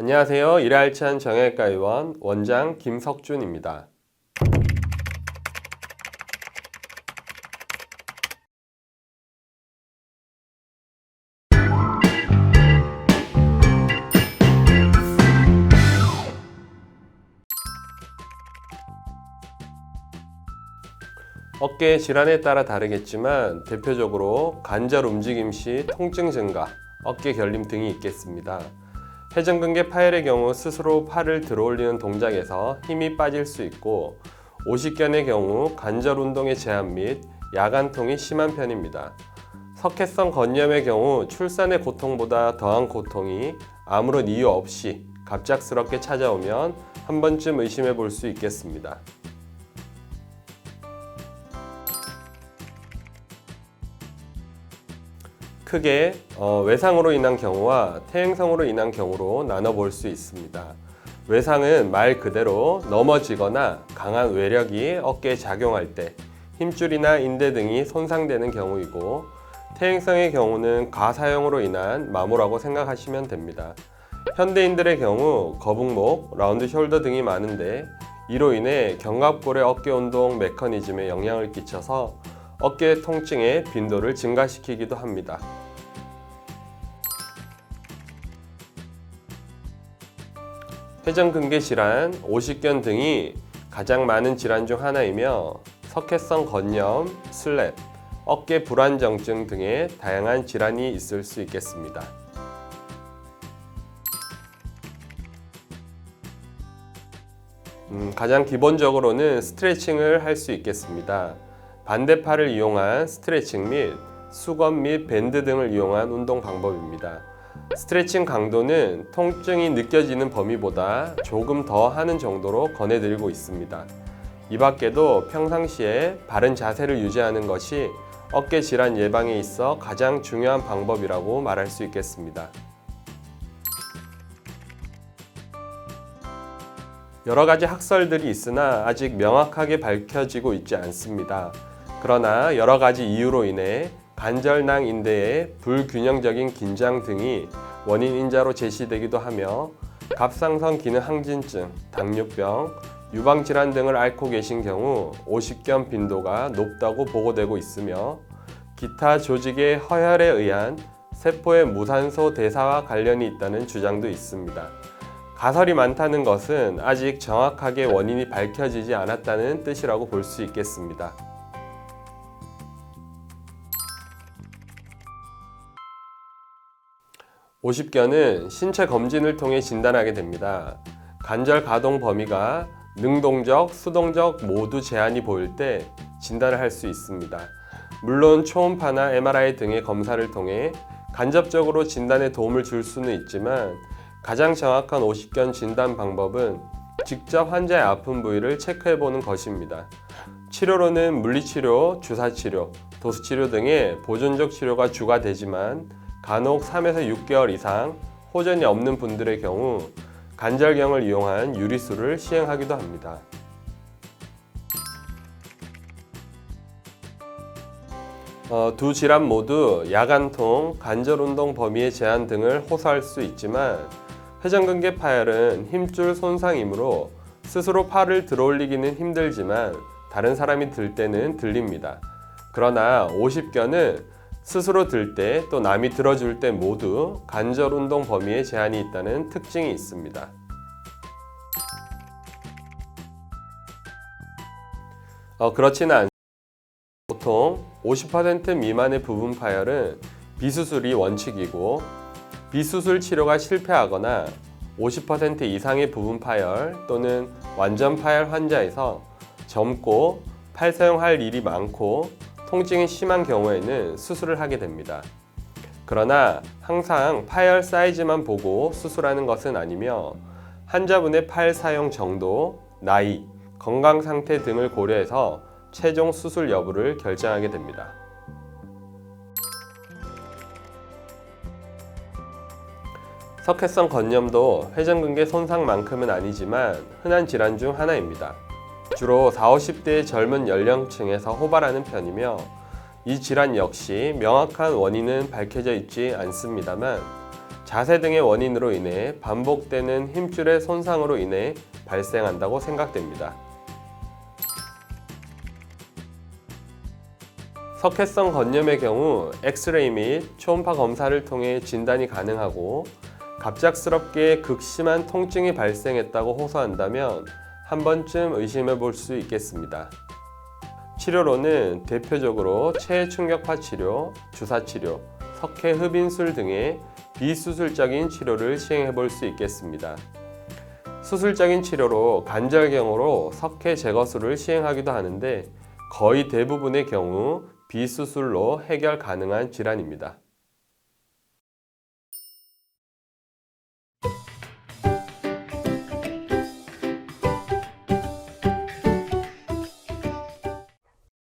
안녕하세요. 일에 알찬 정형외과 의원 원장 김석준입니다. 어깨 질환에 따라 다르겠지만 대표적으로 관절 움직임 시 통증 증가, 어깨 결림 등이 있겠습니다. 회전근개 파열의 경우 스스로 팔을 들어올리는 동작에서 힘이 빠질 수 있고, 오십견의 경우 관절 운동의 제한 및 야간통이 심한 편입니다. 석회성 건염의 경우 출산의 고통보다 더한 고통이 아무런 이유 없이 갑작스럽게 찾아오면 한 번쯤 의심해 볼 수 있겠습니다. 크게 외상으로 인한 경우와 퇴행성으로 인한 경우로 나눠볼 수 있습니다. 외상은 말 그대로 넘어지거나 강한 외력이 어깨에 작용할 때 힘줄이나 인대 등이 손상되는 경우이고, 퇴행성의 경우는 과사용으로 인한 마모라고 생각하시면 됩니다. 현대인들의 경우 거북목, 라운드 숄더 등이 많은데, 이로 인해 견갑골의 어깨 운동 메커니즘에 영향을 끼쳐서 어깨 통증의 빈도를 증가시키기도 합니다. 회전근개 질환, 오십견 등이 가장 많은 질환 중 하나이며, 석회성 건염, 슬랩, 어깨 불안정증 등의 다양한 질환이 있을 수 있겠습니다. 가장 기본적으로는 스트레칭을 할 수 있겠습니다. 반대팔을 이용한 스트레칭 및 수건 및 밴드 등을 이용한 운동 방법입니다. 스트레칭 강도는 통증이 느껴지는 범위보다 조금 더 하는 정도로 권해드리고 있습니다. 이 밖에도 평상시에 바른 자세를 유지하는 것이 어깨 질환 예방에 있어 가장 중요한 방법이라고 말할 수 있겠습니다. 여러 가지 학설들이 있으나 아직 명확하게 밝혀지고 있지 않습니다. 그러나 여러 가지 이유로 인해 관절낭 인대의 불균형적인 긴장 등이 원인 인자로 제시되기도 하며, 갑상선 기능 항진증, 당뇨병, 유방질환 등을 앓고 계신 경우 오십견 빈도가 높다고 보고되고 있으며, 기타 조직의 허혈에 의한 세포의 무산소 대사와 관련이 있다는 주장도 있습니다. 가설이 많다는 것은 아직 정확하게 원인이 밝혀지지 않았다는 뜻이라고 볼 수 있겠습니다. 오십견은 신체 검진을 통해 진단하게 됩니다. 관절 가동 범위가 능동적, 수동적 모두 제한이 보일 때 진단을 할 수 있습니다. 물론 초음파나 MRI 등의 검사를 통해 간접적으로 진단에 도움을 줄 수는 있지만, 가장 정확한 오십견 진단 방법은 직접 환자의 아픈 부위를 체크해보는 것입니다. 치료로는 물리치료, 주사치료, 도수치료 등의 보존적 치료가 주가 되지만, 간혹 3에서 6개월 이상 호전이 없는 분들의 경우 관절경을 이용한 유리수를 시행하기도 합니다. 두 질환 모두 야간통, 관절운동 범위의 제한 등을 호소할 수 있지만, 회전근개 파열은 힘줄 손상이므로 스스로 팔을 들어올리기는 힘들지만 다른 사람이 들 때는 들립니다. 그러나 오십견은 스스로 들 때 또 남이 들어줄 때 모두 관절 운동 범위에 제한이 있다는 특징이 있습니다. 그렇지는 않습니다. 보통 50% 미만의 부분 파열은 비수술이 원칙이고, 비수술 치료가 실패하거나 50% 이상의 부분 파열 또는 완전 파열 환자에서 젊고 팔 사용할 일이 많고 통증이 심한 경우에는 수술을 하게 됩니다. 그러나 항상 파열 사이즈만 보고 수술하는 것은 아니며, 환자분의 팔 사용 정도, 나이, 건강 상태 등을 고려해서 최종 수술 여부를 결정하게 됩니다. 석회성 건염도 회전근개 손상만큼은 아니지만 흔한 질환 중 하나입니다. 주로 40, 50대의 젊은 연령층에서 호발하는 편이며, 이 질환 역시 명확한 원인은 밝혀져 있지 않습니다만 자세 등의 원인으로 인해 반복되는 힘줄의 손상으로 인해 발생한다고 생각됩니다. 석회성 건염의 경우 엑스레이 및 초음파 검사를 통해 진단이 가능하고 갑작스럽게 극심한 통증이 발생했다고 호소한다면 한 번쯤 의심해 볼 수 있겠습니다. 치료로는 대표적으로 체충격파 치료, 주사 치료, 석회 흡인술 등의 비수술적인 치료를 시행해 볼 수 있겠습니다. 수술적인 치료로 관절경으로 석회 제거술을 시행하기도 하는데 거의 대부분의 경우 비수술로 해결 가능한 질환입니다.